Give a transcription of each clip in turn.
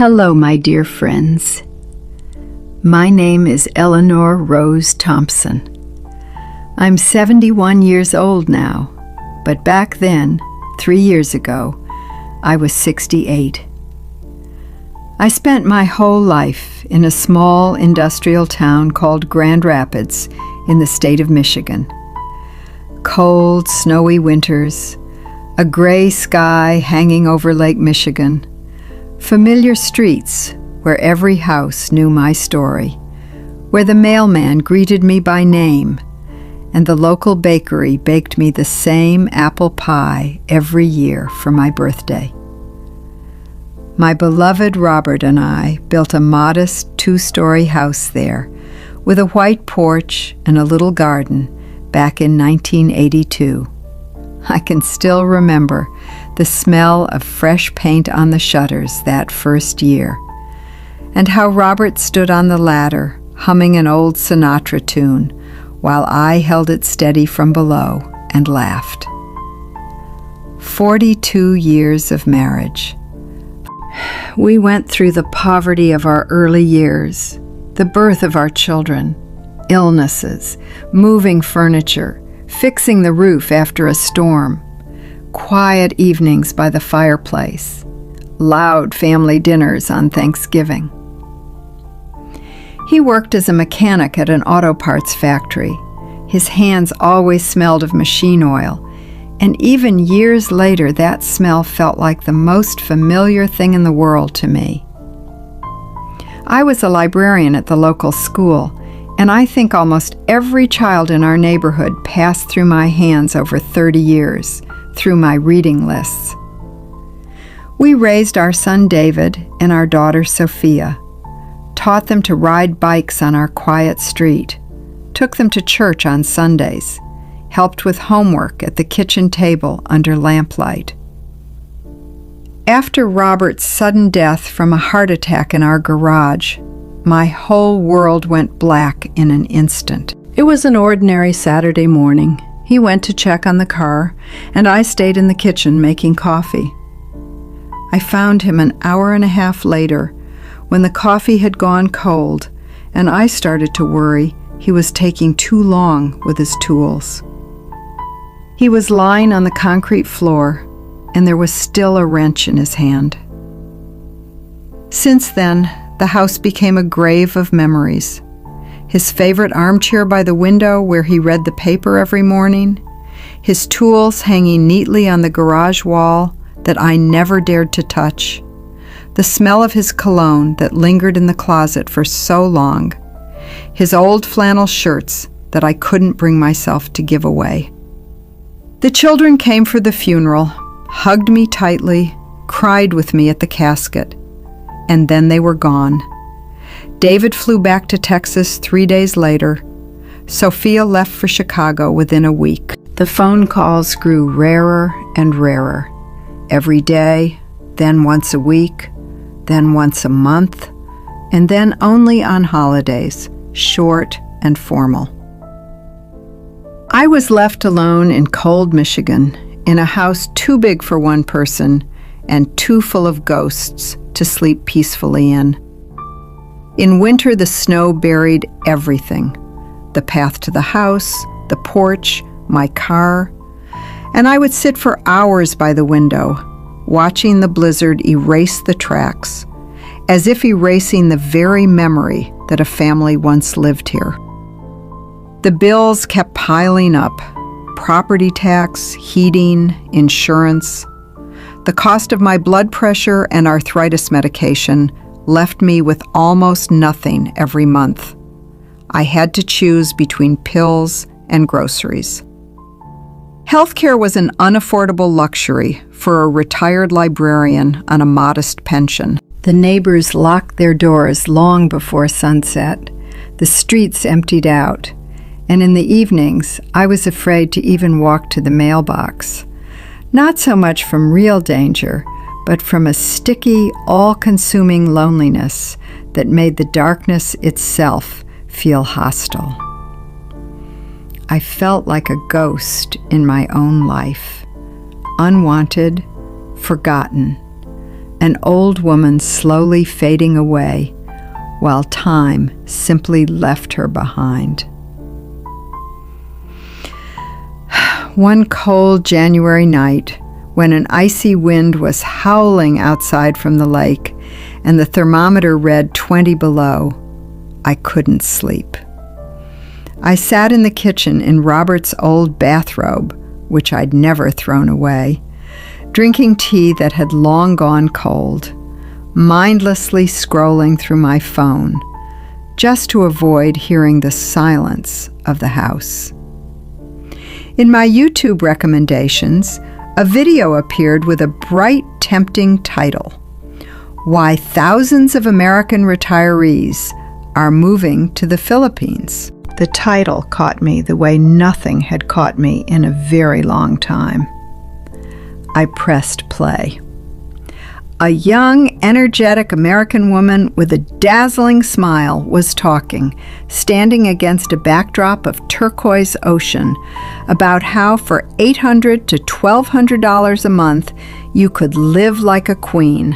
Hello, my dear friends. My name is Eleanor Rose Thompson. I'm 71 years old now, but back then, 3 years ago, I was 68. I spent my whole life in a small industrial town called Grand Rapids in the state of Michigan. Cold, snowy winters, a gray sky hanging over Lake Michigan, familiar streets where every house knew my story, where the mailman greeted me by name, and the local bakery baked me the same apple pie every year for my birthday. My beloved Robert and I built a modest 2-story house there with a white porch and a little garden back in 1982. I can still remember the smell of fresh paint on the shutters that first year, and how Robert stood on the ladder humming an old Sinatra tune while I held it steady from below and laughed. 42 years of marriage. We went through the poverty of our early years, the birth of our children, illnesses, moving furniture, fixing the roof after a storm, quiet evenings by the fireplace, loud family dinners on Thanksgiving. He worked as a mechanic at an auto parts factory. His hands always smelled of machine oil, and even years later that smell felt like the most familiar thing in the world to me. I was a librarian at the local school, and I think almost every child in our neighborhood passed through my hands over 30 years, through my reading lists. We raised our son David and our daughter Sophia, taught them to ride bikes on our quiet street, took them to church on Sundays, helped with homework at the kitchen table under lamplight. After Robert's sudden death from a heart attack in our garage, my whole world went black in an instant. It was an ordinary Saturday morning. He went to check on the car, and I stayed in the kitchen making coffee. I found him an hour and a half later when the coffee had gone cold, and I started to worry he was taking too long with his tools. He was lying on the concrete floor, and there was still a wrench in his hand. Since then, the house became a grave of memories. His favorite armchair by the window where he read the paper every morning, his tools hanging neatly on the garage wall that I never dared to touch, the smell of his cologne that lingered in the closet for so long, his old flannel shirts that I couldn't bring myself to give away. The children came for the funeral, hugged me tightly, cried with me at the casket, and then they were gone. David flew back to Texas 3 days later. Sophia left for Chicago within a week. The phone calls grew rarer and rarer. Every day, then once a week, then once a month, and then only on holidays, short and formal. I was left alone in cold Michigan, in a house too big for one person and too full of ghosts to sleep peacefully in. In winter, the snow buried everything: the path to the house, the porch, my car, and I would sit for hours by the window, watching the blizzard erase the tracks, as if erasing the very memory that a family once lived here. The bills kept piling up: property tax, heating, insurance. The cost of my blood pressure and arthritis medication left me with almost nothing every month. I had to choose between pills and groceries. Healthcare was an unaffordable luxury for a retired librarian on a modest pension. The neighbors locked their doors long before sunset. The streets emptied out, and in the evenings, I was afraid to even walk to the mailbox. Not so much from real danger, but from a sticky, all-consuming loneliness that made the darkness itself feel hostile. I felt like a ghost in my own life, unwanted, forgotten, an old woman slowly fading away while time simply left her behind. One cold January night, when an icy wind was howling outside from the lake and the thermometer read 20 below, I couldn't sleep. I sat in the kitchen in Robert's old bathrobe, which I'd never thrown away, drinking tea that had long gone cold, mindlessly scrolling through my phone, just to avoid hearing the silence of the house. In my YouTube recommendations, a video appeared with a bright, tempting title: Why Thousands of American Retirees Are Moving to the Philippines. The title caught me the way nothing had caught me in a very long time. I pressed play. A young, energetic American woman with a dazzling smile was talking, standing against a backdrop of turquoise ocean, about how for $800 to $1,200 a month you could live like a queen.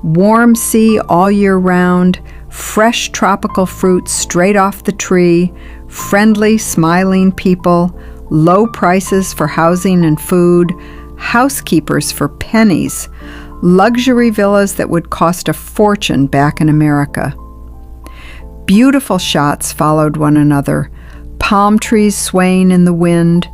Warm sea all year round, fresh tropical fruit straight off the tree, friendly, smiling people, low prices for housing and food, housekeepers for pennies, luxury villas that would cost a fortune back in America. Beautiful shots followed one another, palm trees swaying in the wind,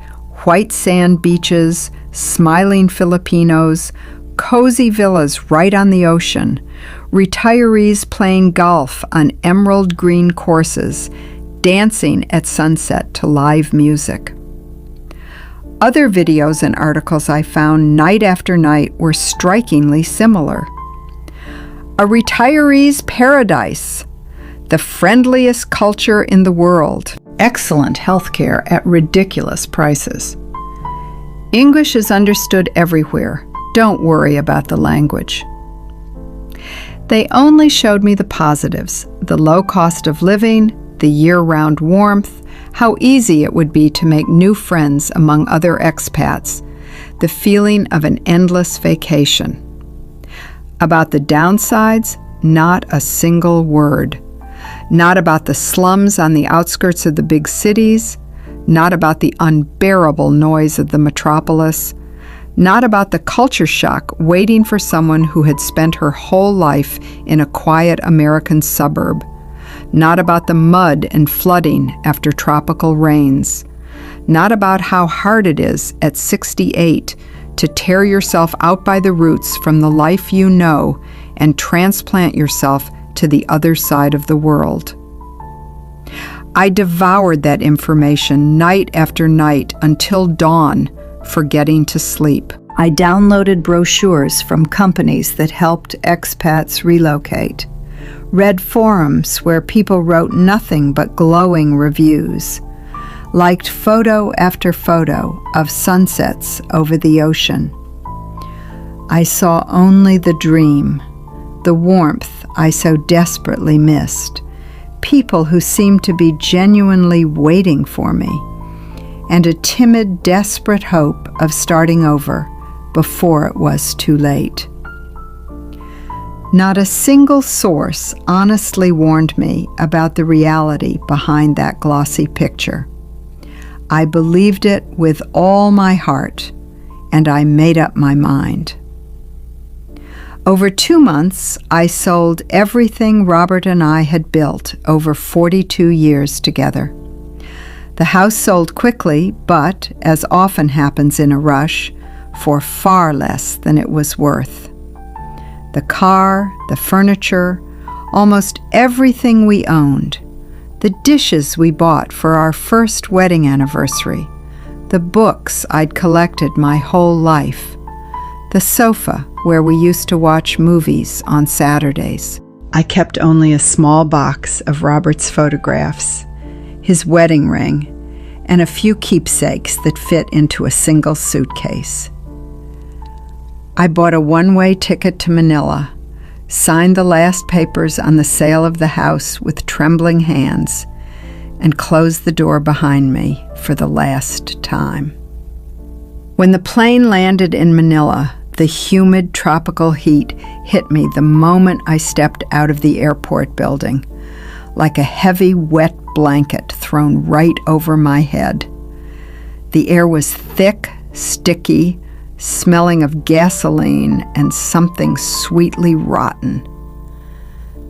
white sand beaches, smiling Filipinos, cozy villas right on the ocean, retirees playing golf on emerald green courses, dancing at sunset to live music. Other videos and articles I found night after night were strikingly similar. A retiree's paradise, the friendliest culture in the world, excellent healthcare at ridiculous prices. English is understood everywhere. Don't worry about the language. They only showed me the positives, the low cost of living, the year-round warmth, how easy it would be to make new friends among other expats, the feeling of an endless vacation. About the downsides, not a single word. Not about the slums on the outskirts of the big cities, not about the unbearable noise of the metropolis, not about the culture shock waiting for someone who had spent her whole life in a quiet American suburb, not about the mud and flooding after tropical rains, not about how hard it is at 68 to tear yourself out by the roots from the life you know and transplant yourself to the other side of the world. I devoured that information night after night until dawn, forgetting to sleep. I downloaded brochures from companies that helped expats relocate, read forums where people wrote nothing but glowing reviews, liked photo after photo of sunsets over the ocean. I saw only the dream, the warmth I so desperately missed, people who seemed to be genuinely waiting for me, and a timid, desperate hope of starting over before it was too late. Not a single source honestly warned me about the reality behind that glossy picture. I believed it with all my heart, and I made up my mind. Over 2 months, I sold everything Robert and I had built over 42 years together. The house sold quickly, but, as often happens in a rush, for far less than it was worth. The car, the furniture, almost everything we owned, the dishes we bought for our first wedding anniversary, the books I'd collected my whole life, the sofa where we used to watch movies on Saturdays. I kept only a small box of Robert's photographs, his wedding ring, and a few keepsakes that fit into a single suitcase. I bought a one-way ticket to Manila, signed the last papers on the sale of the house with trembling hands, and closed the door behind me for the last time. When the plane landed in Manila, The humid tropical heat hit me the moment I stepped out of the airport building, like a heavy, wet blanket thrown right over my head. The air was thick, sticky, smelling of gasoline and something sweetly rotten.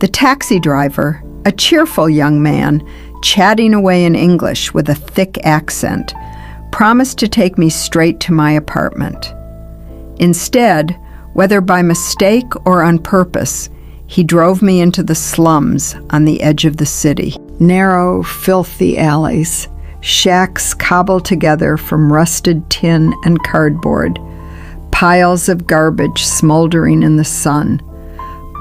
The taxi driver, a cheerful young man, chatting away in English with a thick accent, promised to take me straight to my apartment. Instead, whether by mistake or on purpose, he drove me into the slums on the edge of the city. Narrow, filthy alleys, shacks cobbled together from rusted tin and cardboard, piles of garbage smoldering in the sun,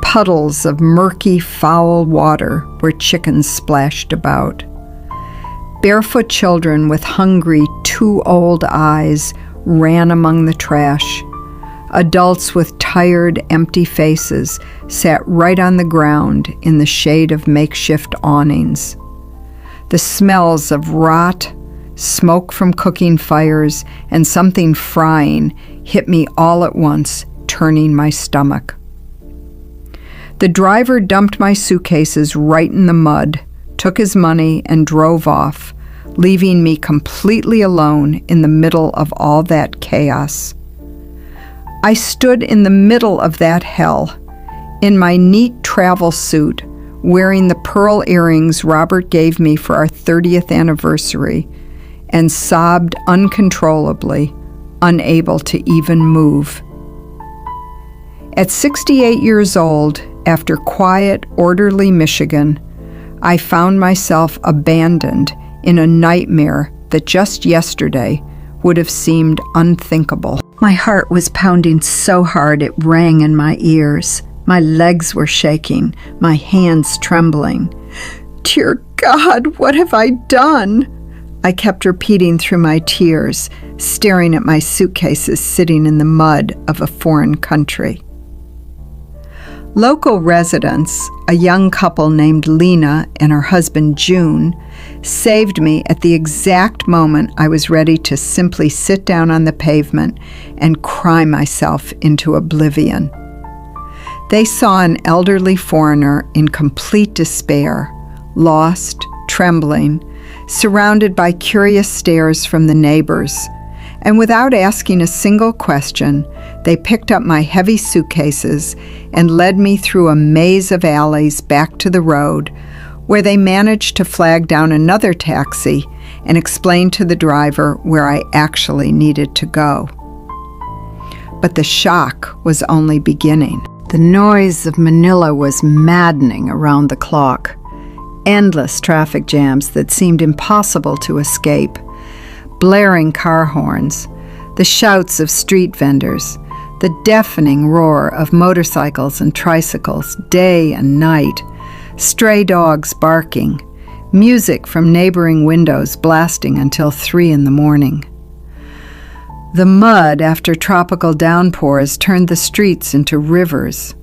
puddles of murky, foul water where chickens splashed about. Barefoot children with hungry, too old eyes ran among the trash. Adults with tired, empty faces sat right on the ground in the shade of makeshift awnings. The smells of rot, smoke from cooking fires, and something frying hit me all at once, turning my stomach. The driver dumped my suitcases right in the mud, took his money, and drove off, leaving me completely alone in the middle of all that chaos. I stood in the middle of that hell, in my neat travel suit, wearing the pearl earrings Robert gave me for our 30th anniversary, and sobbed uncontrollably, unable to even move. At 68 years old, after quiet, orderly Michigan, I found myself abandoned in a nightmare that just yesterday would have seemed unthinkable. My heart was pounding so hard it rang in my ears. My legs were shaking, my hands trembling. "Dear God, what have I done?" I kept repeating through my tears, staring at my suitcases sitting in the mud of a foreign country. Local residents, a young couple named Lena and her husband June, saved me at the exact moment I was ready to simply sit down on the pavement and cry myself into oblivion. They saw an elderly foreigner in complete despair, lost, trembling, surrounded by curious stares from the neighbors, and without asking a single question, they picked up my heavy suitcases and led me through a maze of alleys back to the road, where they managed to flag down another taxi and explain to the driver where I actually needed to go. But the shock was only beginning. The noise of Manila was maddening around the clock. Endless traffic jams that seemed impossible to escape, blaring car horns, the shouts of street vendors, the deafening roar of motorcycles and tricycles day and night, stray dogs barking, music from neighboring windows blasting until 3 a.m. The mud after tropical downpours turned the streets into rivers.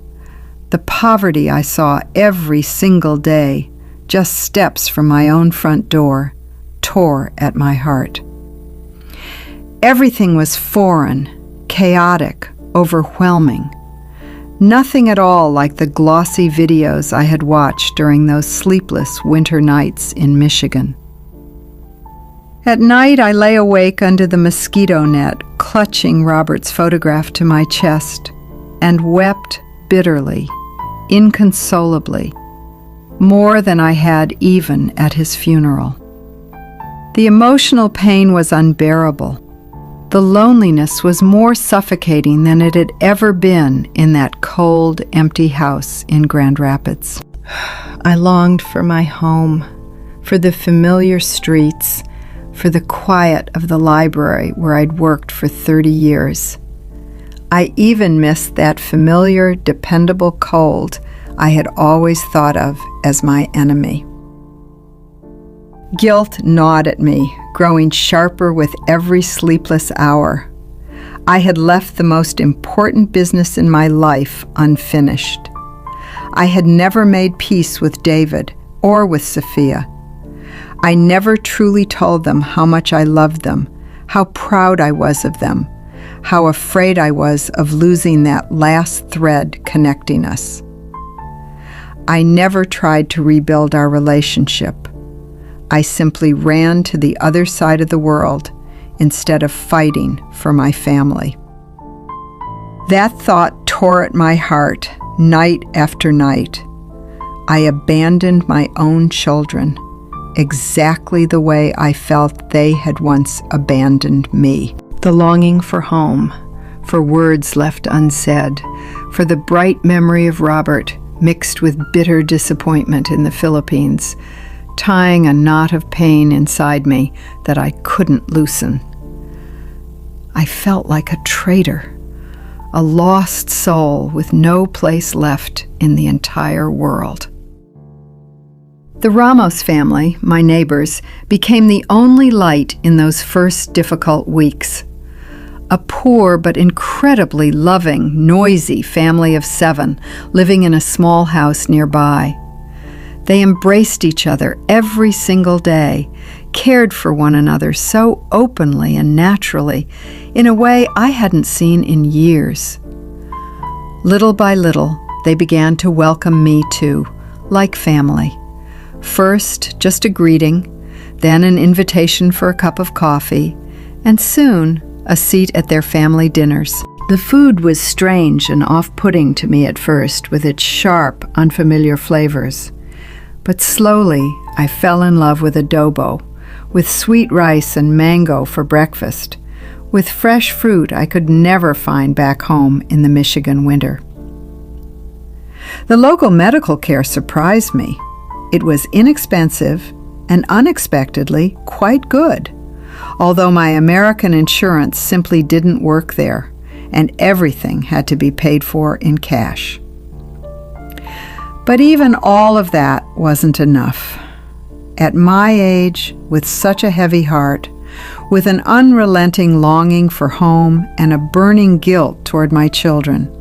The poverty I saw every single day, just steps from my own front door, tore at my heart. Everything was foreign, chaotic, overwhelming. Nothing at all like the glossy videos I had watched during those sleepless winter nights in Michigan. At night, I lay awake under the mosquito net, clutching Robert's photograph to my chest, and wept bitterly, inconsolably, more than I had even at his funeral. The emotional pain was unbearable. The loneliness was more suffocating than it had ever been in that cold, empty house in Grand Rapids. I longed for my home, for the familiar streets, for the quiet of the library where I'd worked for 30 years. I even missed that familiar, dependable cold I had always thought of as my enemy. Guilt gnawed at me, growing sharper with every sleepless hour. I had left the most important business in my life unfinished. I had never made peace with David or with Sophia. I never truly told them how much I loved them, how proud I was of them, how afraid I was of losing that last thread connecting us. I never tried to rebuild our relationship. I simply ran to the other side of the world instead of fighting for my family. That thought tore at my heart night after night. I abandoned my own children, exactly the way I felt they had once abandoned me. The longing for home, for words left unsaid, for the bright memory of Robert mixed with bitter disappointment in the Philippines, tying a knot of pain inside me that I couldn't loosen. I felt like a traitor, a lost soul with no place left in the entire world. The Ramos family, my neighbors, became the only light in those first difficult weeks. A poor but incredibly loving, noisy family of 7 living in a small house nearby. They embraced each other every single day, cared for one another so openly and naturally, in a way I hadn't seen in years. Little by little, they began to welcome me too, like family. First, just a greeting, then an invitation for a cup of coffee, and soon, a seat at their family dinners. The food was strange and off-putting to me at first, with its sharp, unfamiliar flavors. But slowly, I fell in love with adobo, with sweet rice and mango for breakfast, with fresh fruit I could never find back home in the Michigan winter. The local medical care surprised me. It was inexpensive and unexpectedly quite good, although my American insurance simply didn't work there, and everything had to be paid for in cash. But even all of that wasn't enough. At my age, with such a heavy heart, with an unrelenting longing for home and a burning guilt toward my children,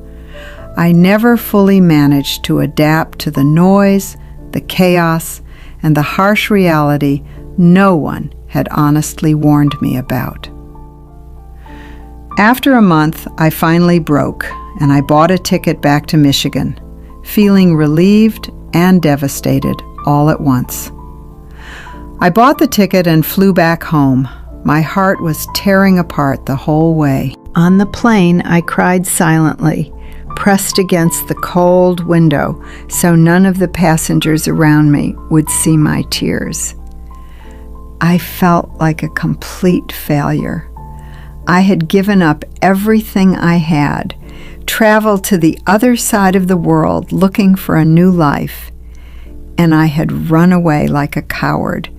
I never fully managed to adapt to the noise, the chaos, and the harsh reality no one had honestly warned me about. After a month, I finally broke, and I bought a ticket back to Michigan, feeling relieved and devastated all at once. I bought the ticket and flew back home. My heart was tearing apart the whole way. On the plane, I cried silently, pressed against the cold window so none of the passengers around me would see my tears. I felt like a complete failure. I had given up everything I had, traveled to the other side of the world looking for a new life, and I had run away like a coward,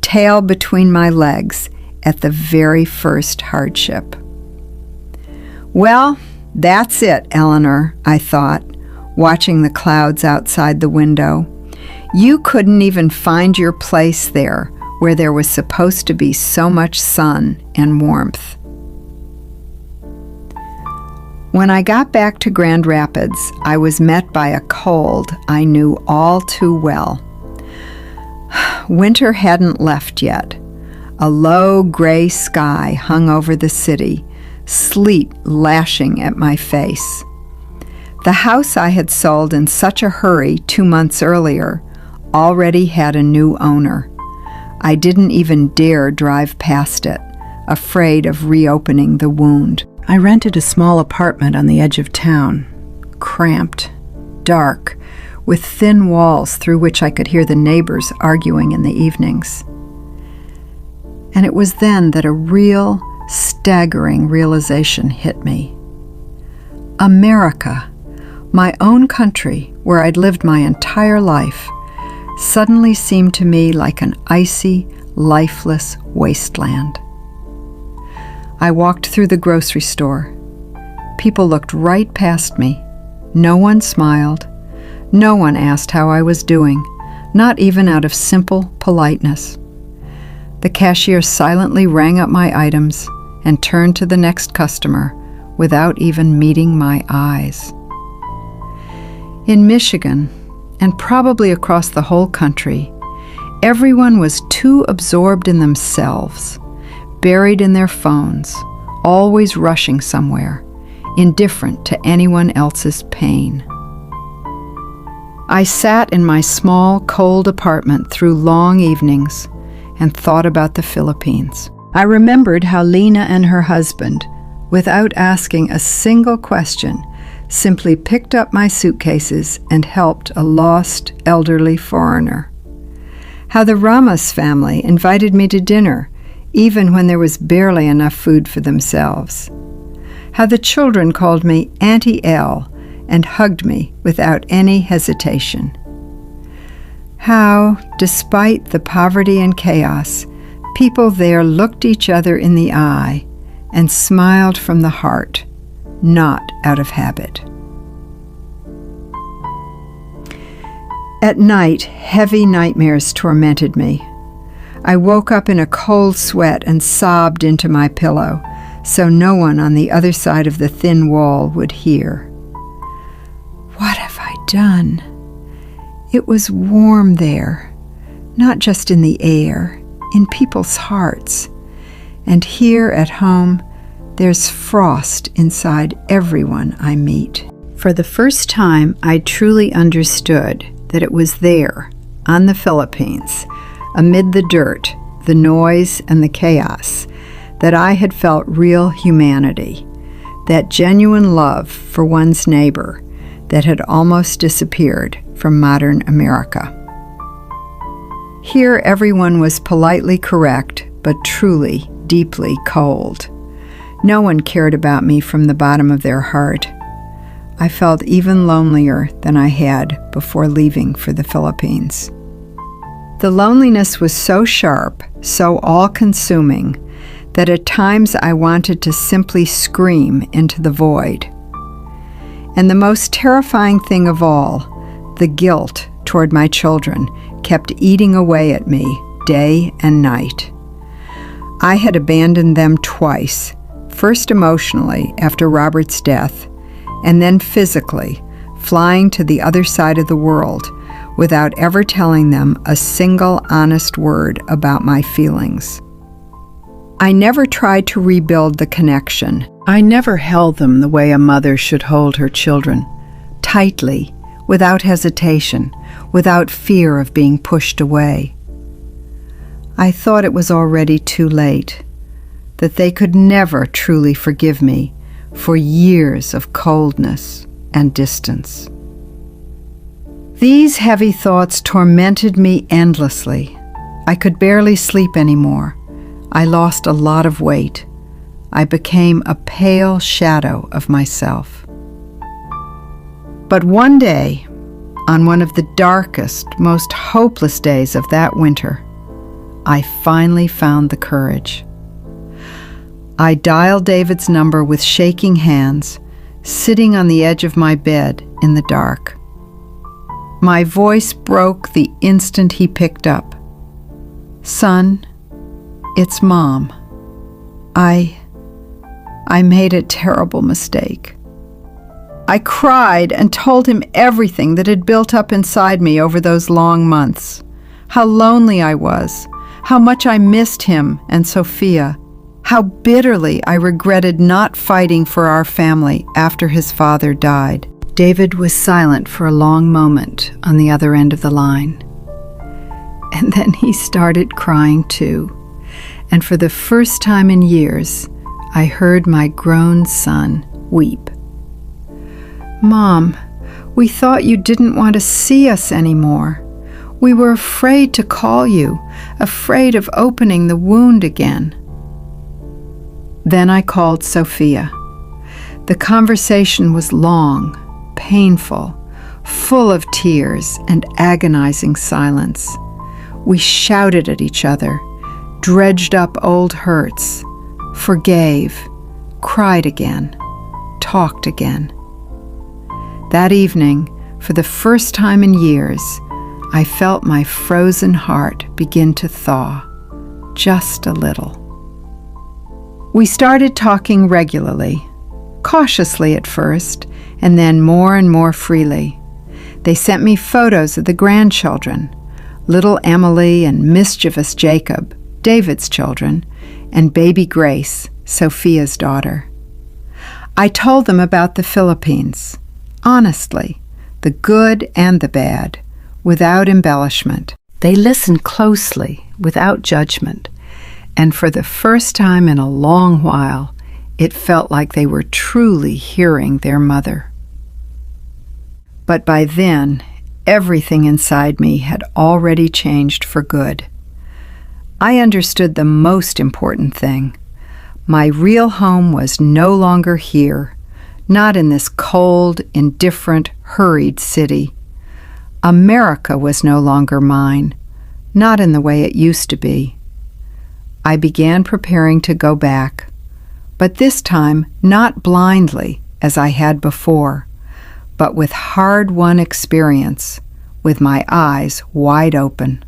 tail between my legs at the very first hardship. Well, that's it, Eleanor, I thought, watching the clouds outside the window. You couldn't even find your place there, where there was supposed to be so much sun and warmth. When I got back to Grand Rapids, I was met by a cold I knew all too well. Winter hadn't left yet. A low gray sky hung over the city, sleet lashing at my face. The house I had sold in such a hurry 2 months earlier already had a new owner. I didn't even dare drive past it, afraid of reopening the wound. I rented a small apartment on the edge of town, cramped, dark, with thin walls through which I could hear the neighbors arguing in the evenings. And it was then that a real, staggering realization hit me. America, my own country where I'd lived my entire life, suddenly seemed to me like an icy, lifeless wasteland. I walked through the grocery store. People looked right past me. No one smiled. No one asked how I was doing, not even out of simple politeness. The cashier silently rang up my items and turned to the next customer without even meeting my eyes. In Michigan, and probably across the whole country, everyone was too absorbed in themselves, buried in their phones, always rushing somewhere, indifferent to anyone else's pain. I sat in my small, cold apartment through long evenings and thought about the Philippines. I remembered how Lena and her husband, without asking a single question, simply picked up my suitcases and helped a lost, elderly foreigner. How the Ramos family invited me to dinner, even when there was barely enough food for themselves. How the children called me Auntie Elle and hugged me without any hesitation. How, despite the poverty and chaos, people there looked each other in the eye and smiled from the heart, not out of habit. At night, heavy nightmares tormented me. I woke up in a cold sweat and sobbed into my pillow, so no one on the other side of the thin wall would hear. What have I done? It was warm there, not just in the air, in people's hearts. And here at home, there's frost inside everyone I meet. For the first time, I truly understood that it was there, on the Philippines, amid the dirt, the noise, and the chaos, that I had felt real humanity, that genuine love for one's neighbor that had almost disappeared from modern America. Here everyone was politely correct, but truly, deeply cold. No one cared about me from the bottom of their heart. I felt even lonelier than I had before leaving for the Philippines. The loneliness was so sharp, so all-consuming, that at times I wanted to simply scream into the void. And the most terrifying thing of all, the guilt toward my children, kept eating away at me day and night. I had abandoned them twice, first emotionally after Robert's death, and then physically, flying to the other side of the world without ever telling them a single honest word about my feelings. I never tried to rebuild the connection. I never held them the way a mother should hold her children, tightly, without hesitation, without fear of being pushed away. I thought it was already too late, that they could never truly forgive me for years of coldness and distance. These heavy thoughts tormented me endlessly. I could barely sleep anymore. I lost a lot of weight. I became a pale shadow of myself. But one day, on one of the darkest, most hopeless days of that winter, I finally found the courage. I dialed David's number with shaking hands, sitting on the edge of my bed in the dark. My voice broke the instant he picked up. "Son, it's Mom. I made a terrible mistake." I cried and told him everything that had built up inside me over those long months. How lonely I was, how much I missed him and Sophia, how bitterly I regretted not fighting for our family after his father died. David was silent for a long moment on the other end of the line. And then he started crying too. And for the first time in years, I heard my grown son weep. "Mom, we thought you didn't want to see us anymore. We were afraid to call you, afraid of opening the wound again." Then I called Sophia. The conversation was long, painful, full of tears and agonizing silence. We shouted at each other, dredged up old hurts, forgave, cried again, talked again. That evening, for the first time in years, I felt my frozen heart begin to thaw, just a little. We started talking regularly, cautiously at first, and then more and more freely. They sent me photos of the grandchildren, little Emily and mischievous Jacob, David's children, and baby Grace, Sophia's daughter. I told them about the Philippines, honestly, the good and the bad, without embellishment. They listened closely, without judgment, and for the first time in a long while, it felt like they were truly hearing their mother. But by then, everything inside me had already changed for good. I understood the most important thing. My real home was no longer here, not in this cold, indifferent, hurried city. America was no longer mine, not in the way it used to be. I began preparing to go back, but this time not blindly as I had before, but with hard-won experience, with my eyes wide open.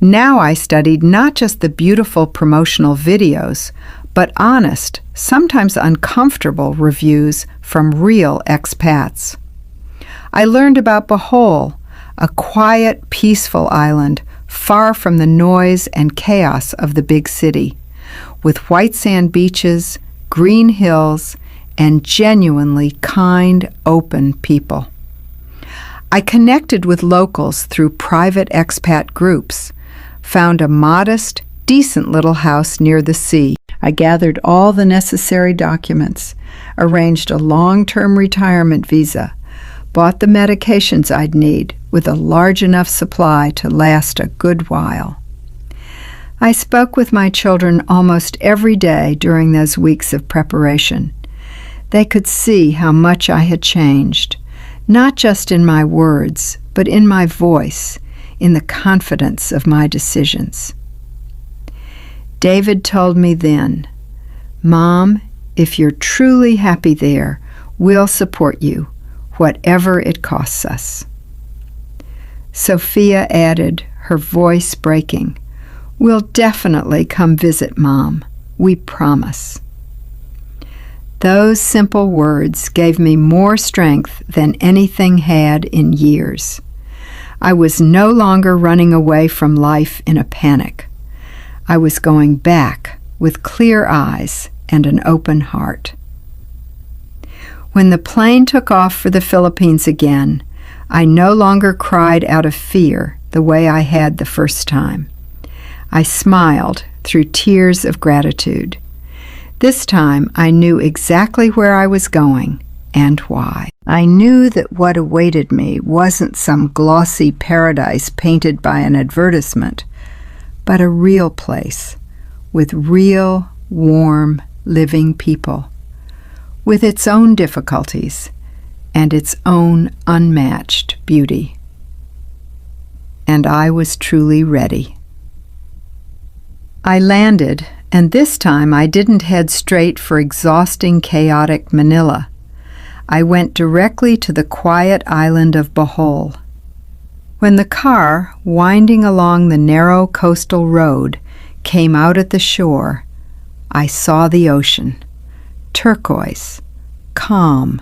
Now I studied not just the beautiful promotional videos, but honest, sometimes uncomfortable reviews from real expats. I learned about Bohol, a quiet, peaceful island far from the noise and chaos of the big city, with white sand beaches, green hills, and genuinely kind, open people. I connected with locals through private expat groups, found a modest, decent little house near the sea. I gathered all the necessary documents, arranged a long-term retirement visa, bought the medications I'd need with a large enough supply to last a good while. I spoke with my children almost every day during those weeks of preparation. They could see how much I had changed, not just in my words, but in my voice, in the confidence of my decisions. David told me then, "Mom, if you're truly happy there, we'll support you, whatever it costs us." Sophia added, her voice breaking, "We'll definitely come visit, Mom. We promise." Those simple words gave me more strength than anything had in years. I was no longer running away from life in a panic. I was going back with clear eyes and an open heart. When the plane took off for the Philippines again, I no longer cried out of fear the way I had the first time. I smiled through tears of gratitude. This time I knew exactly where I was going and why. I knew that what awaited me wasn't some glossy paradise painted by an advertisement, but a real place with real, warm, living people, with its own difficulties and its own unmatched beauty. And I was truly ready. I landed, and this time I didn't head straight for exhausting, chaotic Manila. I went directly to the quiet island of Bohol. When the car, winding along the narrow coastal road, came out at the shore, I saw the ocean, turquoise, calm,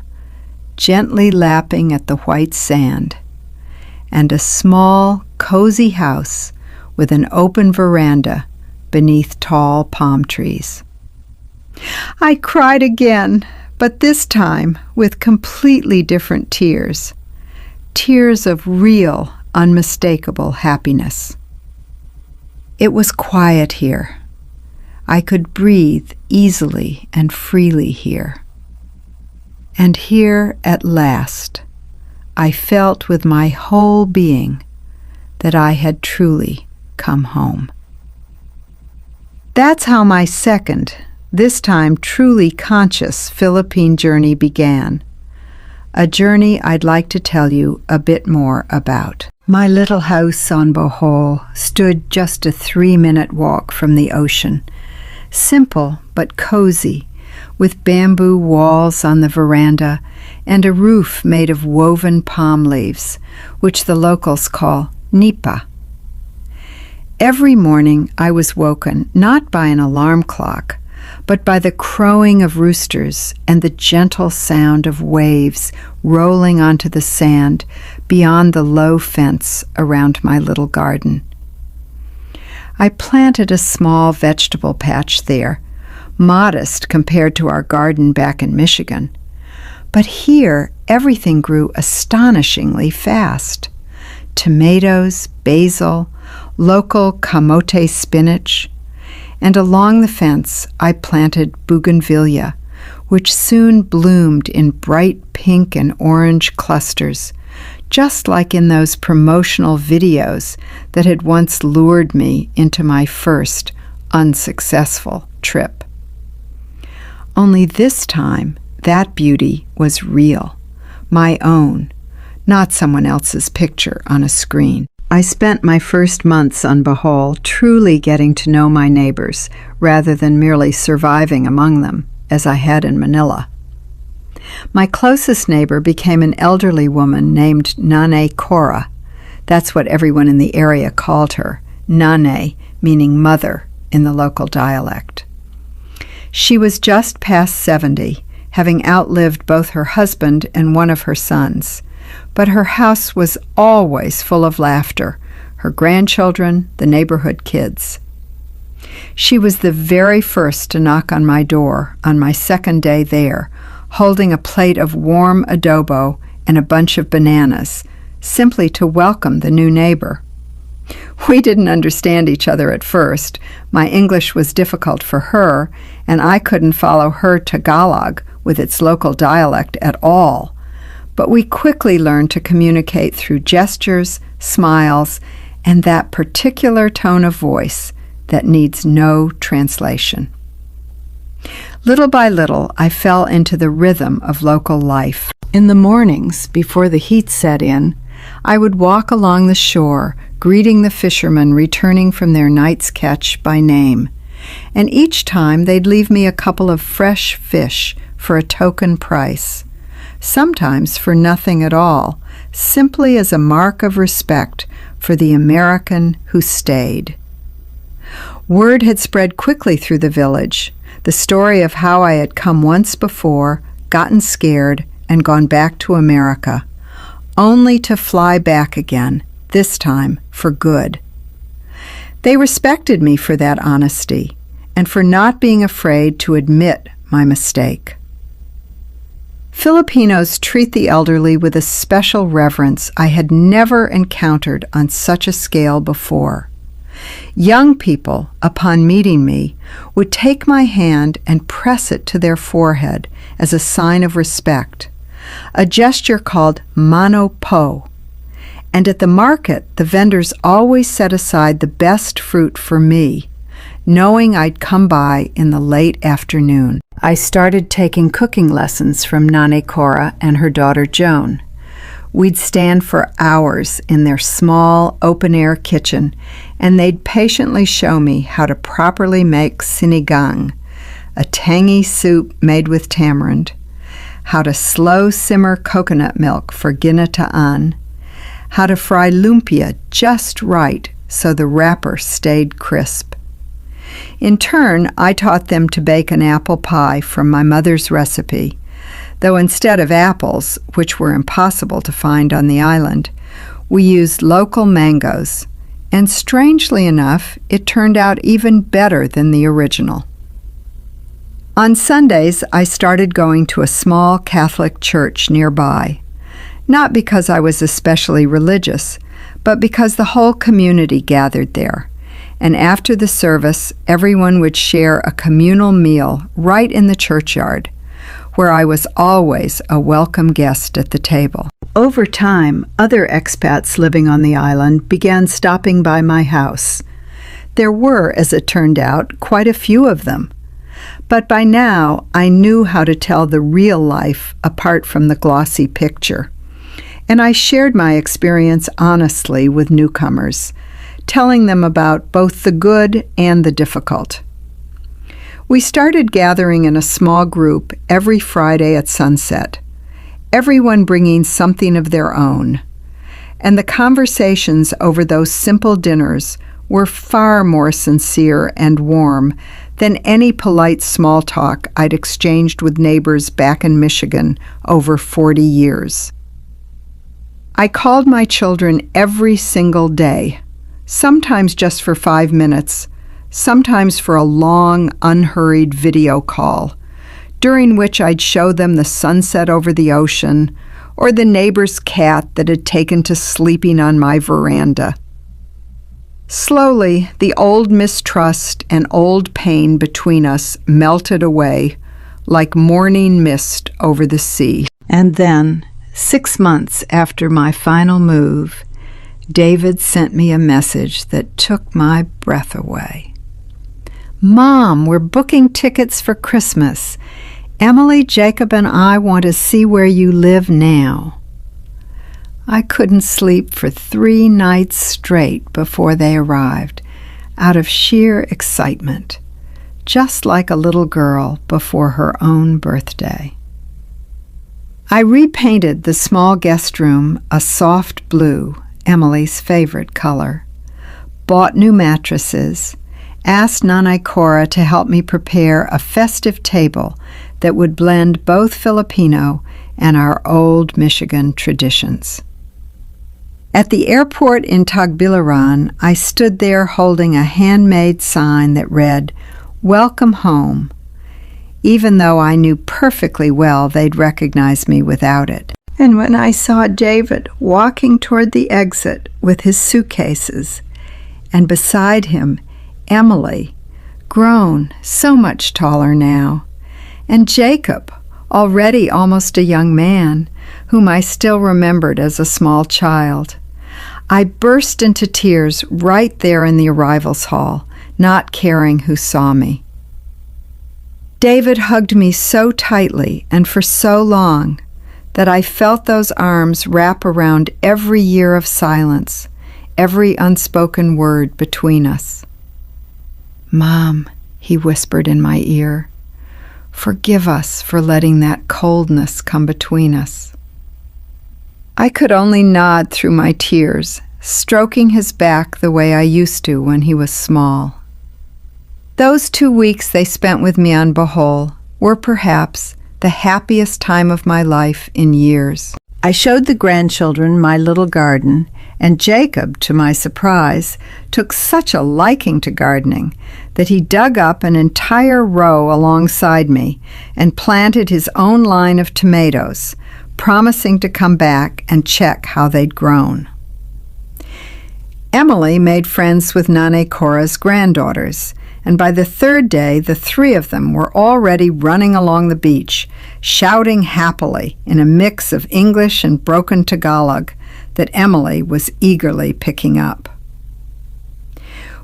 gently lapping at the white sand, and a small, cozy house with an open veranda beneath tall palm trees. I cried again, but this time with completely different tears, tears of real, unmistakable happiness. It was quiet here. I could breathe easily and freely here. And here, at last, I felt with my whole being that I had truly come home. That's how my second, this time truly conscious, Philippine journey began. A journey I'd like to tell you a bit more about. My little house on Bohol stood just a 3-minute walk from the ocean. Simple but cozy, with bamboo walls on the veranda and a roof made of woven palm leaves, which the locals call nipa. Every morning I was woken not by an alarm clock, but by the crowing of roosters and the gentle sound of waves rolling onto the sand beyond the low fence around my little garden. I planted a small vegetable patch there, modest compared to our garden back in Michigan. But here, everything grew astonishingly fast. Tomatoes, basil, local camote spinach, and along the fence I planted bougainvillea, which soon bloomed in bright pink and orange clusters, just like in those promotional videos that had once lured me into my first unsuccessful trip. Only this time, that beauty was real, my own, not someone else's picture on a screen. I spent my first months on Bohol truly getting to know my neighbors rather than merely surviving among them, as I had in Manila. My closest neighbor became an elderly woman named Nane Cora. That's what everyone in the area called her, Nane, meaning mother in the local dialect. She was just past 70, having outlived both her husband and one of her sons. But her house was always full of laughter, her grandchildren, the neighborhood kids. She was the very first to knock on my door on my second day there, holding a plate of warm adobo and a bunch of bananas, simply to welcome the new neighbor. We didn't understand each other at first. My English was difficult for her, and I couldn't follow her Tagalog with its local dialect at all. But we quickly learned to communicate through gestures, smiles, and that particular tone of voice that needs no translation. Little by little, I fell into the rhythm of local life. In the mornings, before the heat set in, I would walk along the shore, greeting the fishermen returning from their night's catch by name, and each time they'd leave me a couple of fresh fish for a token price, sometimes for nothing at all, simply as a mark of respect for the American who stayed. Word had spread quickly through the village, the story of how I had come once before, gotten scared, and gone back to America, only to fly back again, this time for good. They respected me for that honesty and for not being afraid to admit my mistake. Filipinos treat the elderly with a special reverence I had never encountered on such a scale before. Young people, upon meeting me, would take my hand and press it to their forehead as a sign of respect, a gesture called mano po. And at the market, the vendors always set aside the best fruit for me, knowing I'd come by in the late afternoon. I started taking cooking lessons from Nane Cora and her daughter Joan. We'd stand for hours in their small, open-air kitchen, and they'd patiently show me how to properly make sinigang, a tangy soup made with tamarind, how to slow simmer coconut milk for ginataan, how to fry lumpia just right so the wrapper stayed crisp. In turn, I taught them to bake an apple pie from my mother's recipe, though instead of apples, which were impossible to find on the island, we used local mangoes, and strangely enough, it turned out even better than the original. On Sundays, I started going to a small Catholic church nearby, not because I was especially religious, but because the whole community gathered there, and after the service, everyone would share a communal meal right in the churchyard, where I was always a welcome guest at the table. Over time, other expats living on the island began stopping by my house. There were, as it turned out, quite a few of them. But by now, I knew how to tell the real life apart from the glossy picture. And I shared my experience honestly with newcomers, telling them about both the good and the difficult. We started gathering in a small group every Friday at sunset, everyone bringing something of their own. And the conversations over those simple dinners were far more sincere and warm than any polite small talk I'd exchanged with neighbors back in Michigan over 40 years. I called my children every single day, sometimes just for 5 minutes, sometimes for a long, unhurried video call, during which I'd show them the sunset over the ocean or the neighbor's cat that had taken to sleeping on my veranda. Slowly, the old mistrust and old pain between us melted away like morning mist over the sea. And then, 6 months after my final move, David sent me a message that took my breath away. "Mom, we're booking tickets for Christmas. Emily, Jacob, and I want to see where you live now." I couldn't sleep for 3 nights straight before they arrived, out of sheer excitement, just like a little girl before her own birthday. I repainted the small guest room a soft blue, Emily's favorite color, bought new mattresses, asked Nanay Cora to help me prepare a festive table that would blend both Filipino and our old Michigan traditions. At the airport in Tagbilaran, I stood there holding a handmade sign that read, "Welcome home," even though I knew perfectly well they'd recognize me without it. And when I saw David walking toward the exit with his suitcases, and beside him, Emily, grown so much taller now, and Jacob, already almost a young man, whom I still remembered as a small child, I burst into tears right there in the arrivals hall, not caring who saw me. David hugged me so tightly and for so long that I felt those arms wrap around every year of silence, every unspoken word between us. "Mom," he whispered in my ear, "forgive us for letting that coldness come between us." I could only nod through my tears, stroking his back the way I used to when he was small. Those 2 weeks they spent with me on Bohol were perhaps the happiest time of my life in years. I showed the grandchildren my little garden, and Jacob, to my surprise, took such a liking to gardening that he dug up an entire row alongside me and planted his own line of tomatoes, promising to come back and check how they'd grown. Emily made friends with Nanay Cora's granddaughters, and by the 3rd day, the 3 of them were already running along the beach, shouting happily in a mix of English and broken Tagalog that Emily was eagerly picking up.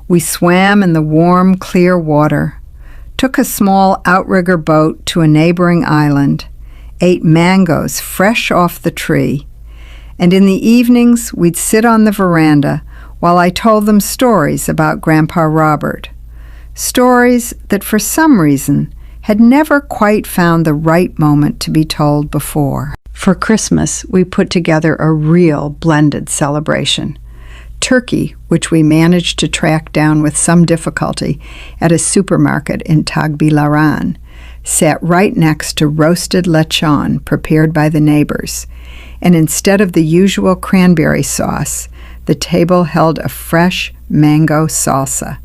We swam in the warm, clear water, took a small outrigger boat to a neighboring island, ate mangoes fresh off the tree, and in the evenings we'd sit on the veranda while I told them stories about Grandpa Robert, stories that for some reason had never quite found the right moment to be told before. For Christmas, we put together a real blended celebration. Turkey, which we managed to track down with some difficulty at a supermarket in Tagbilaran, sat right next to roasted lechon prepared by the neighbors, and instead of the usual cranberry sauce, the table held a fresh mango salsa.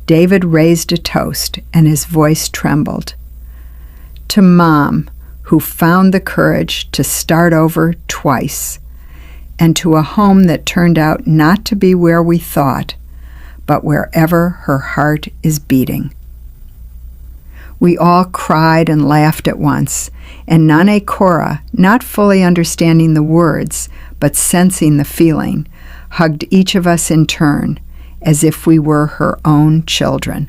David raised a toast, and his voice trembled. To Mom, who found the courage to start over twice, and to a home that turned out not to be where we thought, but wherever her heart is beating. We all cried and laughed at once, and Nanay Cora, not fully understanding the words, but sensing the feeling, hugged each of us in turn, as if we were her own children.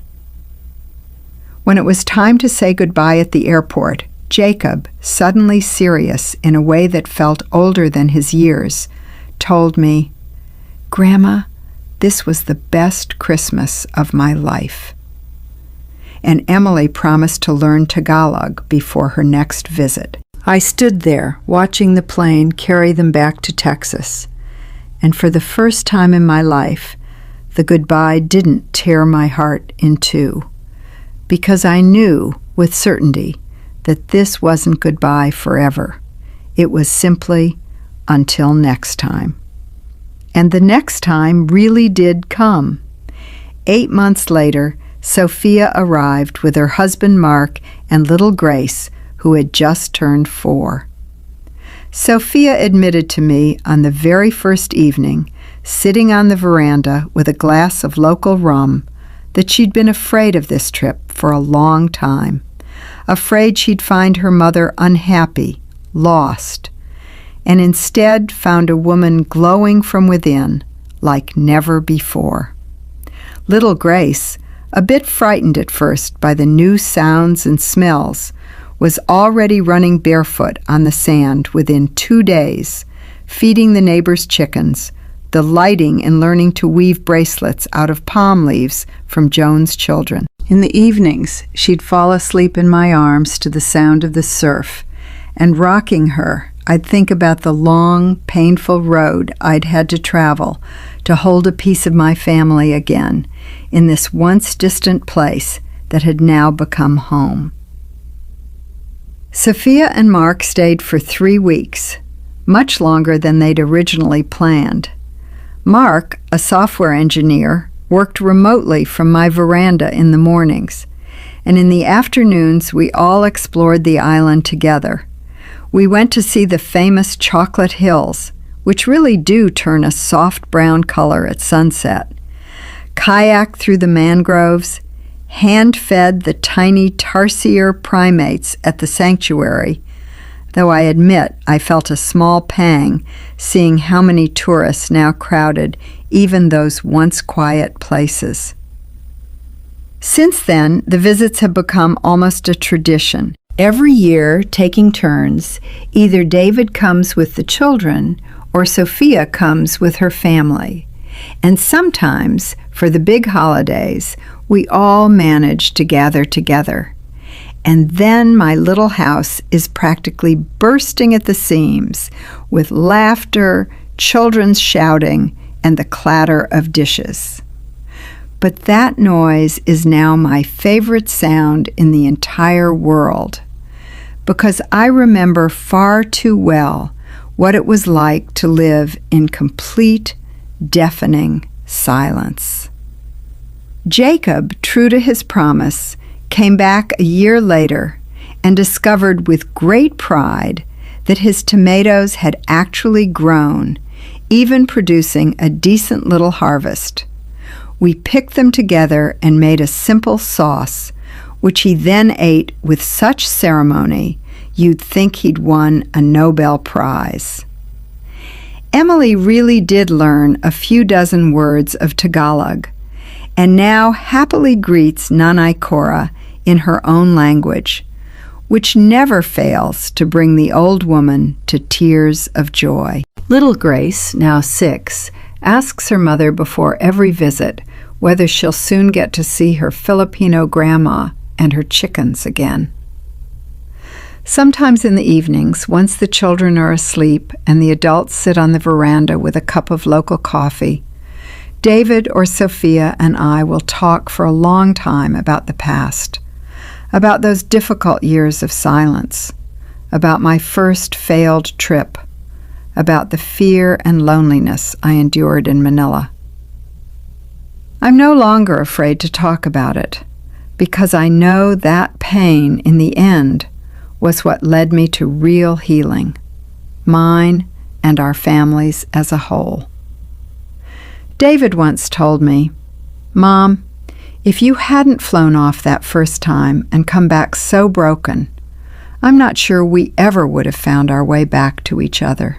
When it was time to say goodbye at the airport, Jacob, suddenly serious in a way that felt older than his years, told me, "Grandma, this was the best Christmas of my life." And Emily promised to learn Tagalog before her next visit. I stood there, watching the plane carry them back to Texas, and for the first time in my life, the goodbye didn't tear my heart in two, because I knew with certainty that this wasn't goodbye forever. It was simply until next time. And the next time really did come. 8 months later, Sophia arrived with her husband Mark and little Grace, who had just turned 4. Sophia admitted to me on the very first evening, sitting on the veranda with a glass of local rum, that she'd been afraid of this trip for a long time, afraid she'd find her mother unhappy, lost, and instead found a woman glowing from within like never before. Little Grace, a bit frightened at first by the new sounds and smells, was already running barefoot on the sand within 2 days, feeding the neighbors' chickens, delighting in learning to weave bracelets out of palm leaves from Joan's children. In the evenings, she'd fall asleep in my arms to the sound of the surf, and rocking her, I'd think about the long, painful road I'd had to travel to hold a piece of my family again in this once distant place that had now become home. Sophia and Mark stayed for 3 weeks, much longer than they'd originally planned. Mark, a software engineer, worked remotely from my veranda in the mornings, and in the afternoons we all explored the island together. We went to see the famous chocolate hills, which really do turn a soft brown color at sunset, kayaked through the mangroves, hand-fed the tiny tarsier primates at the sanctuary, though I admit I felt a small pang seeing how many tourists now crowded even those once quiet places. Since then, the visits have become almost a tradition. Every year, taking turns, either David comes with the children or Sophia comes with her family. And sometimes, for the big holidays, we all manage to gather together. And then my little house is practically bursting at the seams with laughter, children's shouting, and the clatter of dishes. But that noise is now my favorite sound in the entire world, because I remember far too well what it was like to live in complete, deafening silence. Jacob, true to his promise, came back a year later and discovered with great pride that his tomatoes had actually grown, even producing a decent little harvest. We picked them together and made a simple sauce, which he then ate with such ceremony you'd think he'd won a Nobel Prize. Emily really did learn a few dozen words of Tagalog, and now happily greets Nanay Cora in her own language, which never fails to bring the old woman to tears of joy. Little Grace, now 6, asks her mother before every visit whether she'll soon get to see her Filipino grandma and her chickens again. Sometimes in the evenings, once the children are asleep and the adults sit on the veranda with a cup of local coffee, David or Sophia and I will talk for a long time about the past, about those difficult years of silence, about my first failed trip, about the fear and loneliness I endured in Manila. I'm no longer afraid to talk about it, because I know that pain in the end was what led me to real healing, mine and our families as a whole. David once told me, "Mom, if you hadn't flown off that first time and come back so broken, I'm not sure we ever would have found our way back to each other."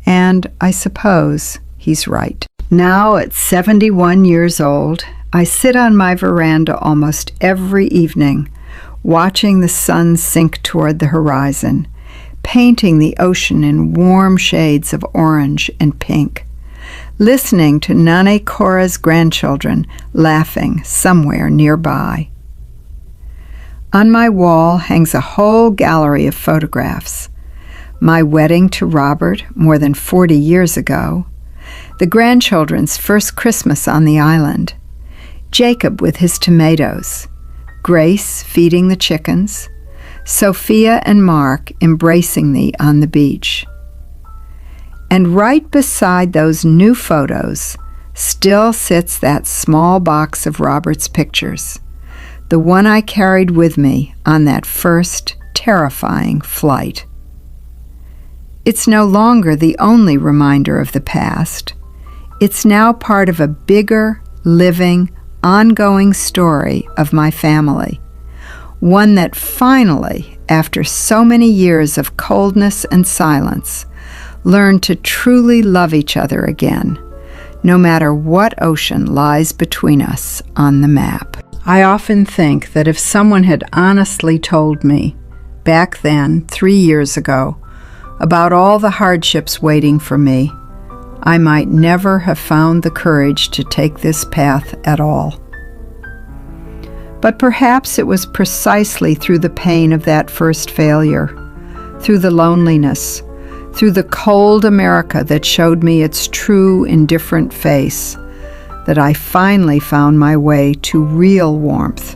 And I suppose he's right. Now at 71 years old, I sit on my veranda almost every evening, watching the sun sink toward the horizon, painting the ocean in warm shades of orange and pink, listening to Nanay Cora's grandchildren laughing somewhere nearby. On my wall hangs a whole gallery of photographs. My wedding to Robert more than 40 years ago, the grandchildren's first Christmas on the island, Jacob with his tomatoes, Grace feeding the chickens, Sophia and Mark embracing me on the beach. And right beside those new photos, still sits that small box of Robert's pictures, the one I carried with me on that first terrifying flight. It's no longer the only reminder of the past. It's now part of a bigger, living, ongoing story of my family, one that finally, after so many years of coldness and silence, learned to truly love each other again, no matter what ocean lies between us on the map. I often think that if someone had honestly told me, back then, 3 years ago, about all the hardships waiting for me, I might never have found the courage to take this path at all. But perhaps it was precisely through the pain of that first failure, through the loneliness, through the cold America that showed me its true, indifferent face, that I finally found my way to real warmth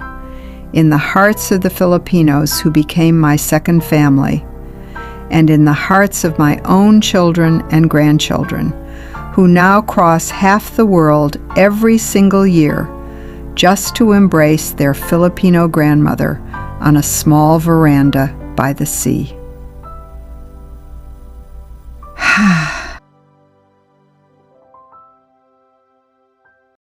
in the hearts of the Filipinos who became my second family, and in the hearts of my own children and grandchildren, who now cross half the world every single year just to embrace their Filipino grandmother on a small veranda by the sea.